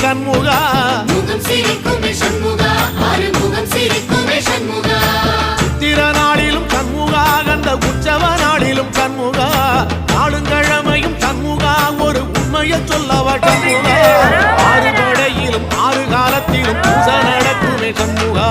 சண்முகா முகம் சிரிக்குமே சண்முகா ஆறுமுகம் சிரிக்குமே சண்முகா சித்திர நாளிலும் சண்முகா கந்த உற்சவ நாளிலும் சண்முகா நாளுங்கிழமையும் சண்முகா ஒரு உண்மையை சொல்லவா சண்முகா ஆறு படையிலும் ஆறு காலத்திலும் பூசை நடக்குமே சண்முகா